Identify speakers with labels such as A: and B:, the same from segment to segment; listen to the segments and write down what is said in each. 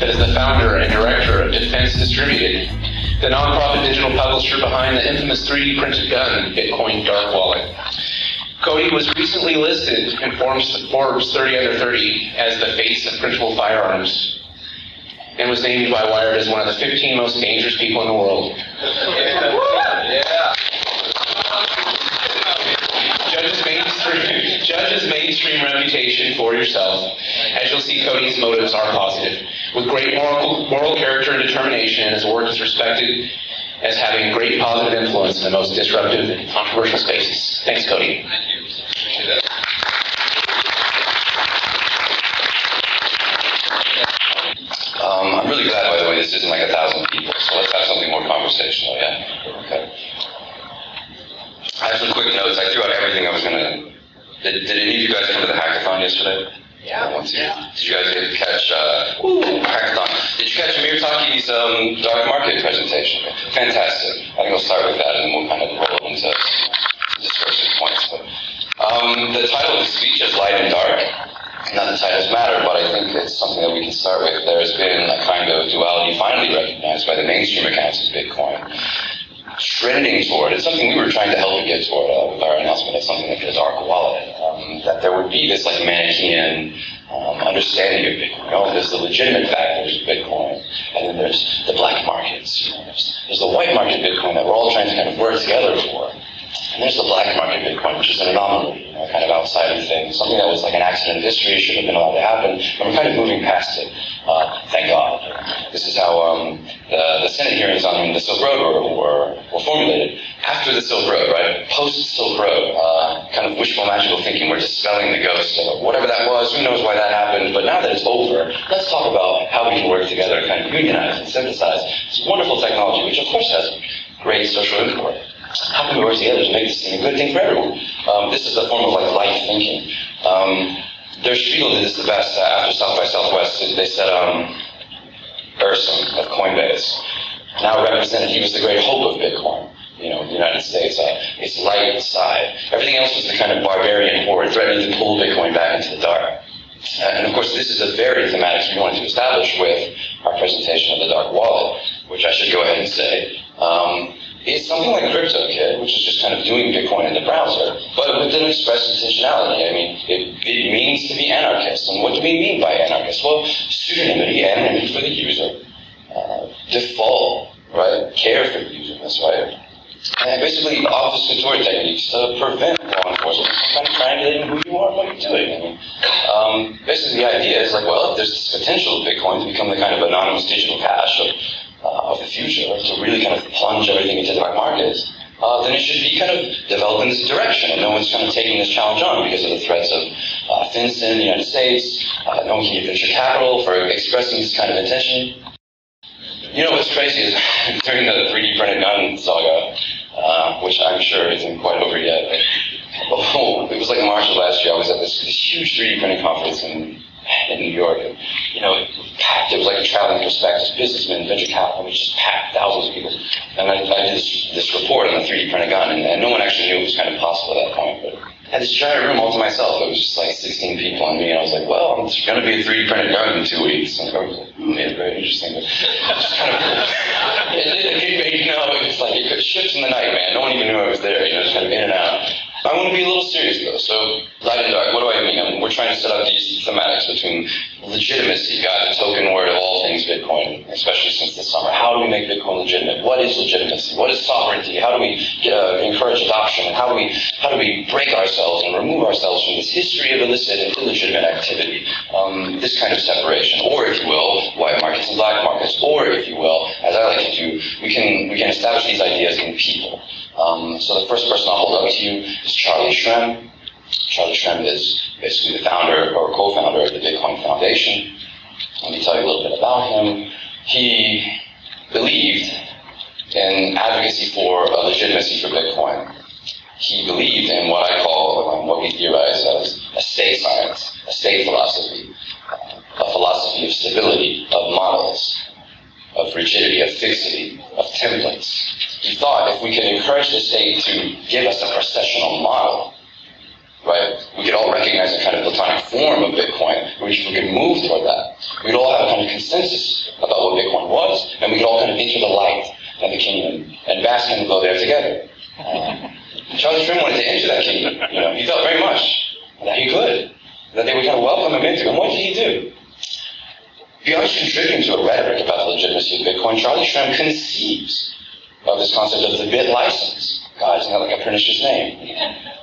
A: that is the founder and director of Defense Distributed, the nonprofit digital publisher behind the infamous 3D printed gun, Bitcoin Dark Wallet. Cody was recently listed in Forbes 30 Under 30 as the face of printable firearms, and was named by Wired as one of the 15 most dangerous people in the world. Yeah. Judge his mainstream reputation for yourself. As you'll see, Cody's motives are positive. With great moral character and determination, his work is respected as having a great positive influence in the most disruptive and controversial spaces. Thanks, Cody.
B: Thank you. I'm really glad, by the way, this isn't like 1,000 people, so let's have something more conversational, yeah? Okay. I have some quick notes. I threw out everything I was going to... Did any of you guys come to the hackathon yesterday? Yeah. Did you guys catch... hackathon. Did you catch Amir Taki's dark market presentation? Fantastic. I think I'll start with that, and then we'll kind of roll into discursive points. But, the title of the speech is Light and Dark. Not the titles matter, but I think it's something that we can start with. There's been a kind of duality finally recognized by the mainstream accounts of Bitcoin, trending toward, it's something we were trying to help it get toward with our announcement of something like the dark wallet, that there would be this like Manichaean understanding of Bitcoin. There's the legitimate factors of Bitcoin, and then there's the black markets. There's the white market Bitcoin that we're all trying to kind of work together for. And there's the black market Bitcoin, which is an anomaly, kind of outside of things, something that was like an accident in history, shouldn't have been allowed to happen, and we're kind of moving past it, thank God. This is how the Senate hearings on the Silk Road were formulated. After the Silk Road, right, post-Silk Road, kind of wishful magical thinking, we're dispelling the ghost of whatever that was, who knows why that happened, but now that it's over, let's talk about how we can work together to kind of unionize and synthesize this wonderful technology, which of course has great social import. How can we work together to make this thing a good thing for everyone? This is the form of like light thinking. Their spiel did this the best after South by Southwest. They said Urson of Coinbase now represented, he was the great hope of Bitcoin. You know, the United States, its light side. Everything else was the kind of barbarian horde threatening to pull Bitcoin back into the dark. And of course, this is a very thematic we wanted to establish with our presentation of the dark wallet, which I should go ahead and say. It's something like Cryptokit, which is just kind of doing Bitcoin in the browser, but with an express intentionality. I mean, it means to be anarchist. And what do we mean by anarchist? Well, pseudonymity, anonymity for the user, default, right? Care for the user, that's right. And basically obfuscatory techniques to prevent law enforcement from kind of triangulating who you are and what you're doing. I mean, basically the idea is like, well, if there's this potential of Bitcoin to become the kind of anonymous digital cash of the future, to really kind of plunge everything into dark markets, then it should be kind of developed in this direction. And no one's kind of taking this challenge on because of the threats of FinCEN, the United States. No one can get venture capital for expressing this kind of intention. You know what's crazy is during the 3D printed gun saga, which I'm sure isn't quite over yet, but it was like March of last year, I was at this huge 3D printing conference in New York, and you know, it was packed. It was like a traveling prospectus, businessmen, venture capital, it was just packed, thousands of people. And I did this report on the 3D printed gun, and no one actually knew it was kind of possible at that point, but I had this giant room all to myself. It was just like 16 people and me, and I was like, well, it's going to be a 3D printed gun in 2 weeks. And I was like, yeah, very interesting, but just kind of, you know, it's like it shifts in the night, man. No one even knew I was there, you know, just kind of in and out. I want to be a little serious though, so light and dark, what do I mean? I mean, we're trying to set up these thematics between legitimacy, God, the token word of all things Bitcoin, especially since the summer. How do we make Bitcoin legitimate? What is legitimacy? What is sovereignty? How do we encourage adoption? And how do we break ourselves and remove ourselves from this history of illicit and illegitimate activity? This kind of separation, or if you will, white markets and black markets, or if you will, as I like to do, we can establish these ideas in people. So the first person I'll hold up to you is Charlie Shrem. Charlie Shrem is basically the founder or co-founder of the Bitcoin Foundation. Let me tell you a little bit about him. He believed in advocacy for a legitimacy for Bitcoin. He believed in what I call, what we theorize as a state science, a state philosophy, a philosophy of stability, of models, of rigidity, of fixity, of templates. He thought if we could encourage the state to give us a processional model, right, we could all recognize a kind of platonic form of Bitcoin, which we could move toward that. We'd all have a kind of consensus didn't go there together. Charlie Shrim wanted to enter that kingdom. He felt very much that he could, that they would kind of welcome him into. And what did he do? Beyond contributing to a rhetoric about the legitimacy of Bitcoin, Charlie Shrim conceives of this concept of the bit license. God, isn't that like a pernicious name?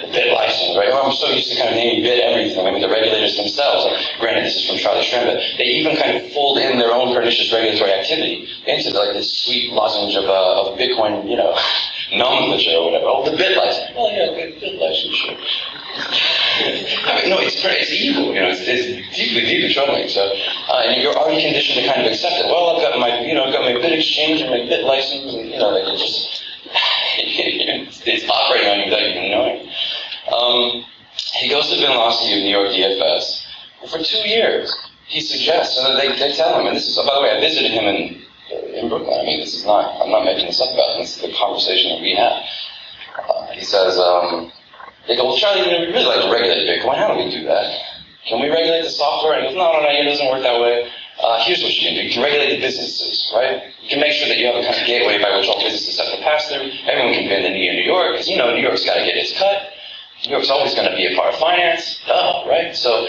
B: The bit license, right? I'm so used to kind of naming bit everything. I mean, the regulators themselves, granted this is from Charlie Shrim, but they even kind of fold in their own pernicious regulatory activity into this sweet lozenge of Bitcoin, nomenclature or whatever. Oh, the bit license. Oh, yeah, bit license, sure. I mean, no, it's evil. It's deeply troubling. So, and you're already conditioned to kind of accept it. Well, I've got my bit exchange and my bit license, and like it just it's operating on you without even knowing. He goes to Velocity of New York DFS for 2 years. He suggests, and they tell him, and this is, by the way, I visited him in Brooklyn. I mean, I'm not making this up about him. This is the conversation that we had. He says, they go, well, Charlie, we'd really like to regulate Bitcoin. How do we do that? Can we regulate the software? And he goes, no, it doesn't work that way. Here's what you can do. You can regulate the businesses, right? You can make sure that you have a kind of gateway by which all businesses have to pass through. Everyone can bend the knee in New York, because New York's got to get its cut. New York's always going to be a part of finance, right? So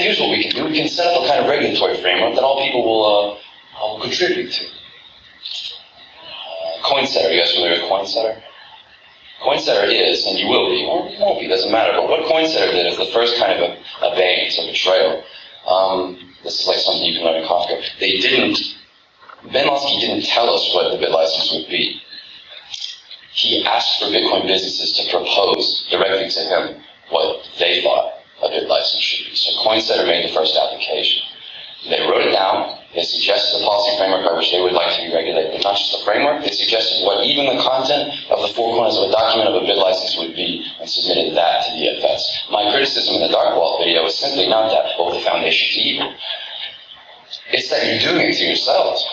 B: here's what we can do. We can set up a kind of regulatory framework that all people will contribute to. CoinSetter, you guys familiar with CoinSetter? CoinSetter is, and you will be, or you won't be, doesn't matter, but what CoinSetter did is the first kind of abeyance or betrayal. This is like something you can learn in Kafka. Ben Lonsky didn't tell us what the bit license would be. He asked for Bitcoin businesses to propose directly to him what they thought a bit license should be. So CoinSetter made the first application. They wrote it down. They suggested a policy framework by which they would like to be regulated. But not just the framework, they suggested what even the content of the four corners of a document of a bit license would be, and submitted that to the DFS. My criticism in the Dark Vault video was simply not that, the foundation's evil. It's that you're doing it to yourselves.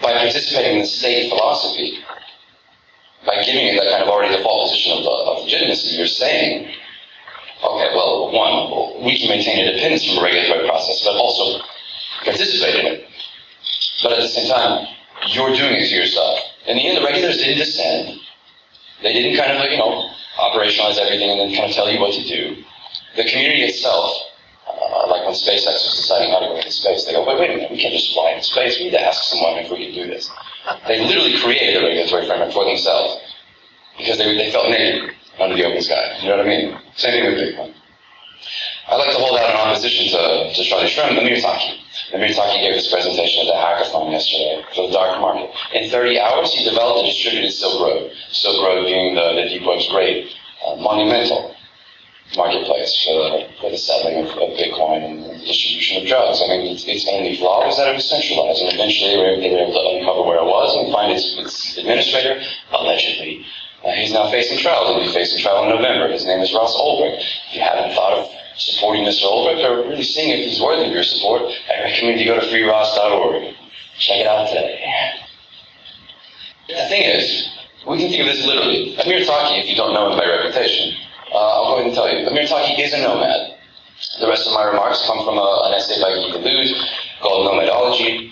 B: By participating in the state philosophy, by giving it that kind of already default position of legitimacy, you're saying, okay, well, one, we can maintain independence from a regulatory process, but also participate in it. But at the same time, you're doing it to yourself. In the end, the regulators didn't descend. They didn't kind of, operationalize everything and then kind of tell you what to do. The community itself, like when SpaceX was deciding how to go into space, they go, wait a minute, we can't just fly into space. We need to ask someone if we can do this. They literally created a regulatory framework for themselves because they felt naked under the open sky. You know what I mean? Same thing with Bitcoin. I like to hold out an opposition to Charlie Shrim, the Taki. The Taki gave this presentation at the hackathon yesterday for the dark market. In 30 hours, he developed a distributed Silk Road. Silk Road being the Deep Web's great, monumental marketplace for the settling of Bitcoin and the distribution of drugs. I mean, its only flaw was that it was centralized, and eventually they were able to uncover where it was and find its administrator, allegedly. He's now facing trial. He'll be facing trial in November. His name is Ross Ulbricht. If you haven't thought of supporting Mr. Ulbricht or really seeing if he's worthy of your support, I recommend you go to freeross.org. Check it out today. The thing is, we can think of this literally. Amir Taki, if you don't know him by reputation, I'll go ahead and tell you. Amir Taki is a nomad. The rest of my remarks come from an essay by Guy Duluth called Nomadology.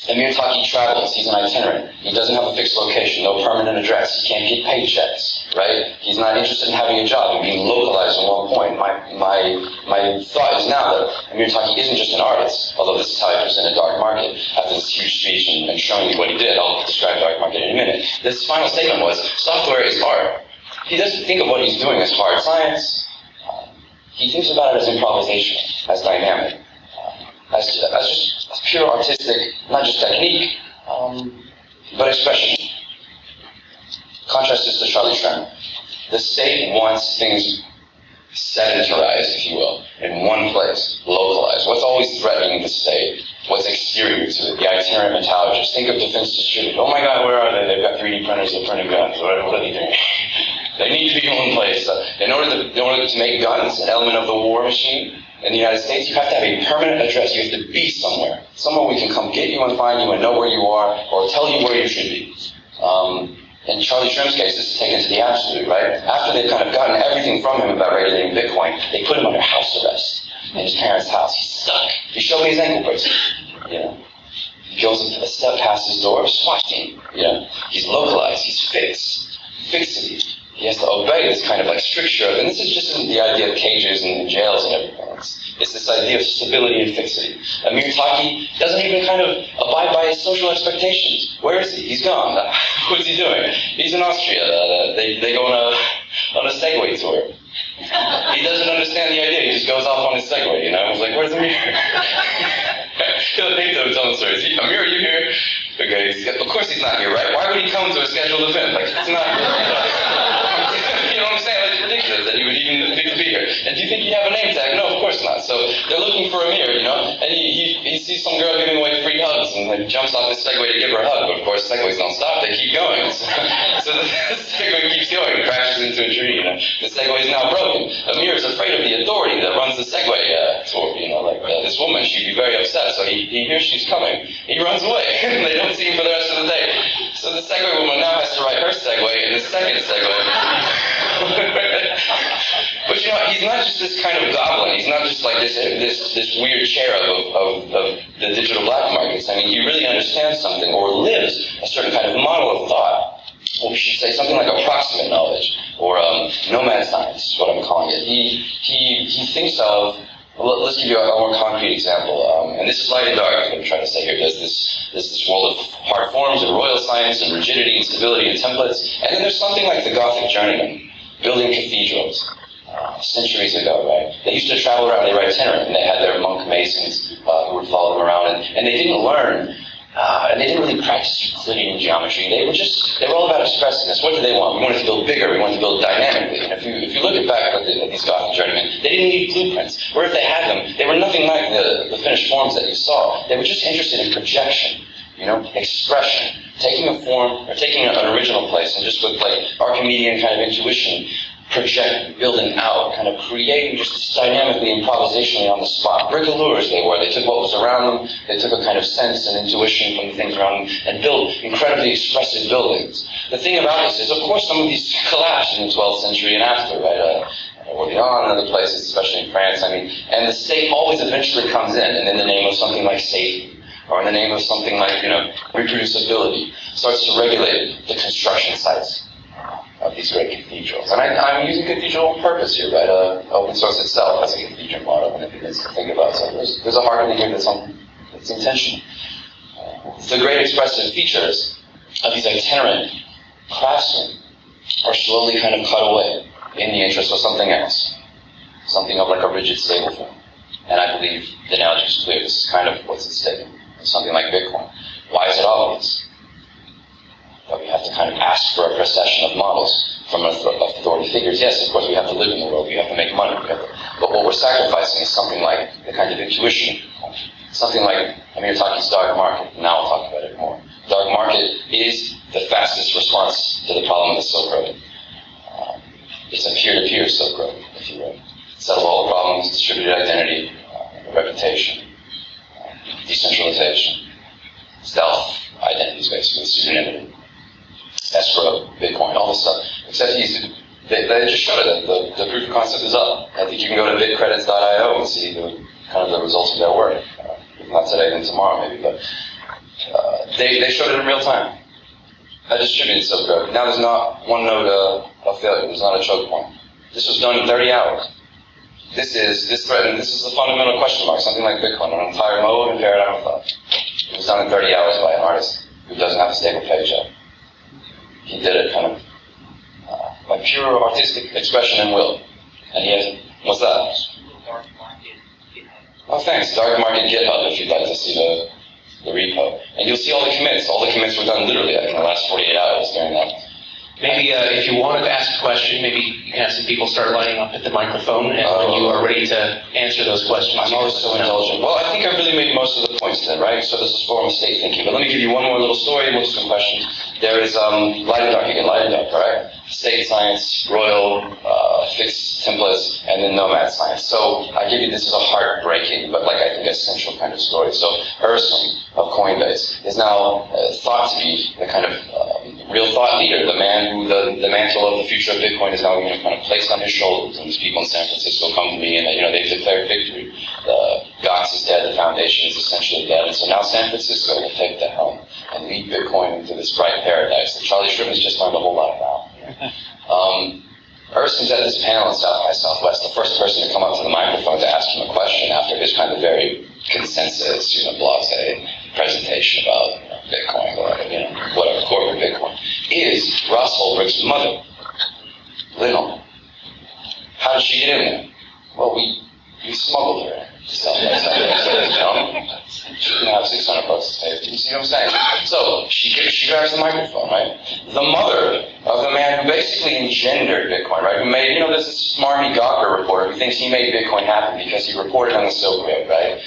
B: Amir Taki travels. He's an itinerant. He doesn't have a fixed location, no permanent address. He can't get paychecks, right? He's not interested in having a job and being localized at one point. My thought is now that Amir Taki isn't just an artist, although this is how I presented Dark Market after this huge speech and showing you what he did. I'll describe Dark Market in a minute. This final statement was, software is art. He doesn't think of what he's doing as hard science. He thinks about it as improvisation, as dynamic, as just pure artistic, not just technique, but expression. Contrast this to Charlie Shrim. The state wants things sedentarized, if you will, in one place, localized. What's always threatening the state? What's exterior to it? The itinerant metallurgist. Think of defense distributed. Oh my God, where are they? They've got 3D printers that print guns. What are they doing? They need to be in one place. In order to make guns, an element of the war machine in the United States, you have to have a permanent address. You have to be somewhere. Somewhere we can come get you and find you and know where you are or tell you where you should be. In Charlie Shrim's case, this is taken to the absolute, right? After they've kind of gotten everything from him about regulating Bitcoin, they put him under house arrest in his parents' house. He's stuck. He showed me his ankle bracelet. He goes a step past his door, SWAT team. You know, he's localized, he's fixed. Fixity. He has to obey this kind of like stricture, and this is just the idea of cages and jails and everything. It's this idea of stability and fixity. Amir Taki doesn't even kind of abide by his social expectations. Where is he? He's gone. What is he doing? He's in Austria. They go on a Segway tour. He doesn't understand the idea. He just goes off on his Segway, you know? He's like, where's Amir? He'll think of telling stories. Amir, are you here? Okay, of course he's not here, right? Why would he come to a scheduled event? Like, it's not... You know what I'm saying? Like, it's ridiculous that he would even think to be here. And do you think he'd have a name tag? No, of course not. So they're looking for Amir, you know? And he sees some girl giving away free hugs and like jumps off his Segway to give her a hug. But of course, Segways don't stop. They keep going. So the Segway keeps going and crashes into a tree, you know? The Segway is now broken. Amir is afraid of the authority that runs the Segway tour, you know? Like, this woman, she'd be very upset. So he hears she's coming. He runs away. They don't see him for the rest of the day. So the Segway woman now has to ride her Segway in the second Segway. But you know, he's not just this kind of goblin. He's not just like this weird cherub of the digital black markets. I mean, he really understands something or lives a certain kind of model of thought. Or we should say something like approximate knowledge or nomad science is what I'm calling it. He thinks of. Well, let's give you a more concrete example. And this is light and dark, is what I'm trying to say here. There's this world of hard forms and royal science and rigidity and stability and templates. And then there's something like the Gothic journeyman building cathedrals centuries ago, right? They used to travel around, they were itinerant, and they had their monk masons who would follow them around. And they didn't learn, and they didn't really practice Euclidean geometry. They were all about expressing this. What did they want? We wanted to build bigger. We wanted to build dynamically. And if you look back at these Gothic journeymen, they didn't need blueprints. Or if they had them, they were nothing like the finished forms that you saw. They were just interested in projection, you know, expression, taking a form or taking an original place and just with like Archimedean kind of intuition, project, building out, kind of creating just dynamically, improvisationally on the spot. Bricoleurs they were. They took what was around them, they took a kind of sense and intuition from the things around them, and built incredibly expressive buildings. The thing about this is, of course, some of these collapsed in the 12th century and after, right? Orleans and other places, especially in France, I mean, and the state always eventually comes in the name of something like safety, or in the name of something like, you know, reproducibility, starts to regulate the construction sites of these great cathedrals. And I'm using cathedral on purpose here, right? Open source itself has a cathedral model, and it begins to think about. So there's a harmony here that's intentional. The great expressive features of these itinerant craftsmen are slowly kind of cut away in the interest of something else, something of like a rigid stable form. And I believe the analogy is clear. This is kind of what's at stake. Something like Bitcoin. Why is it obvious that we have to kind of ask for a procession of models from authority figures? Yes, of course, we have to live in the world, we have to make money, but what we're sacrificing is something like the kind of intuition, something like Amir Taki's dark market. Now I'll talk about it more. Dark market is the fastest response to the problem of the Silk Road. It's a peer-to-peer Silk Road, if you will. Settle all the problems, distributed identity, reputation, decentralization, stealth identities, basically, pseudonymity, escrow, Bitcoin, all this stuff. Except they just showed it that the proof of concept is up. I think you can go to bitcredits.io and see the results of their work. Not today, then tomorrow maybe, but they showed it in real time. I distributed Silk Road. Now there's not one node of failure. There's not a choke point. This was done in 30 hours. This is the fundamental question mark, something like Bitcoin, an entire mode and paradigm of thought. It was done in 30 hours by an artist who doesn't have a stable page yet. He did it kind of by pure artistic expression and will. And he has, what's that?
A: Dark Market GitHub.
B: Oh, thanks. Dark Market GitHub, if you'd like to see the repo. And you'll see all the commits. All the commits were done literally like in the last 48 hours during that.
A: Maybe if you wanted to ask a question, maybe you can have some people start lining up at the microphone, and when you are ready to answer those questions.
B: I'm always so indulgent. Well, I think I really made most of the points then, right? So this is form of state thinking. But let me give you one more little story and we'll do some questions. There is light and dark again, light and dark, right? State science, royal, fixed templates, and then nomad science. So I give you, this is a heartbreaking, but like I think essential kind of story. So Erskine of Coinbase is now thought to be the kind of real thought leader, the man who the mantle of the future of Bitcoin is now kind of placed on his shoulders. And these people in San Francisco come to me and they've declared victory. The GOTS is dead, the foundation is essentially dead, and so now San Francisco will take the helm. And lead Bitcoin into this bright paradise that Charlie Shrivens just learned a whole lot about. Erskine's at this panel in South by Southwest, the first person to come up to the microphone to ask him a question after his kind of very consensus, blase presentation about Bitcoin or whatever, corporate Bitcoin, is Ross Ulbricht's mother, Lynn. How did she get in there? Well, we smuggled her in. She didn't have 600 bucks to pay. You see what I'm saying? So she grabs the microphone, right? The mother of the man who basically engendered Bitcoin, right? Who made, there's this smarmy Gawker reporter who thinks he made Bitcoin happen because he reported on the Silk Road, right?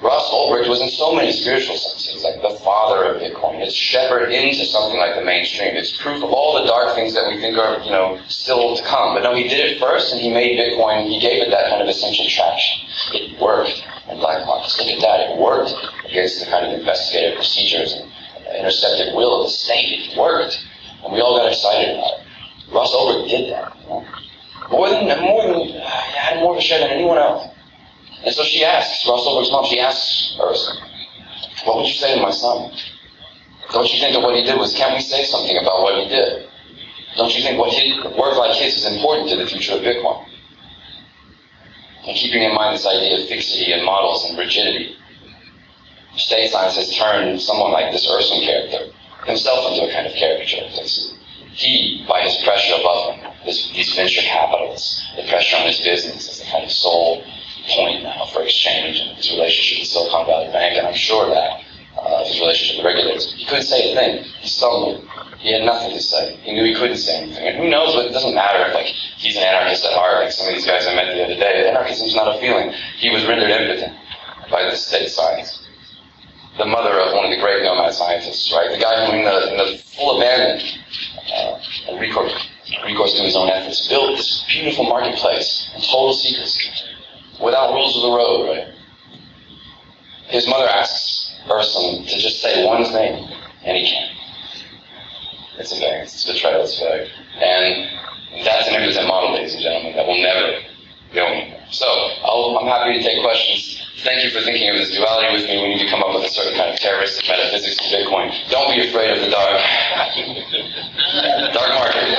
B: Ross Ulbricht was in so many spiritual senses, like the father of Bitcoin. It's shepherded into something like the mainstream. It's proof of all the dark things that we think are, still to come. But no, he did it first, and he made Bitcoin, he gave it that kind of essential traction. It worked in black markets. Look at that, it worked against the kind of investigative procedures and intercepted will of the state. It worked. And we all got excited about it. Ross Ulbricht did that. He had more of a share than anyone else. And so she asks, Ross Ulbricht's mom, she asks Erskine, what would you say to my son? Don't you think that what he did can't we say something about what he did? Don't you think work like his is important to the future of Bitcoin? And keeping in mind this idea of fixity and models and rigidity, state science has turned someone like this Erskine character himself into a kind of caricature. He, by his pressure above him, these venture capitalists, the pressure on his business is the kind of sole point now for exchange and his relationship with Silicon Valley Bank, and I'm sure that his relationship with regulators. He couldn't say a thing. He stumbled. He had nothing to say. He knew he couldn't say anything. And who knows, it doesn't matter if he's an anarchist at heart, like some of these guys I met the other day. Anarchism's not a feeling. He was rendered impotent by the state science. The mother of one of the great Nomad scientists, right? The guy who in the full abandon and recourse to his own efforts, built this beautiful marketplace in total secrecy, without rules of the road, right? His mother asks Erskine to just say one's name, and he can't. It's a variance, it's betrayal, it's failure. And that's an impotent model, ladies and gentlemen, that will never go anywhere. So, I'm happy to take questions. Thank you for thinking of this duality with me. We need to come up with a certain kind of terroristic metaphysics of Bitcoin. Don't be afraid of the dark. Dark market.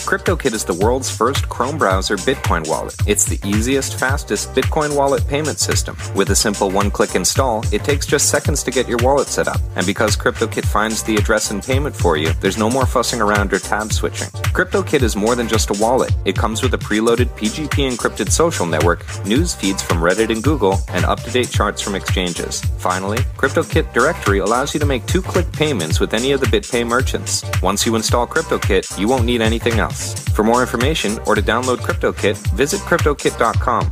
C: Cryptokit is the world's first Chrome browser Bitcoin wallet. It's the easiest, fastest Bitcoin wallet payment system. With a simple one-click install, it takes just seconds to get your wallet set up. And because Cryptokit finds the address and payment for you, there's no more fussing around or tab switching. Cryptokit is more than just a wallet. It comes with a preloaded PGP encrypted social network, news feeds from Reddit and Google, and up-to-date charts from exchanges. Finally, Cryptokit Directory allows you to make two-click payments with any of the BitPay merchants. Once you install Cryptokit, you won't need anything else. For more information or to download Cryptokit, visit cryptokit.com.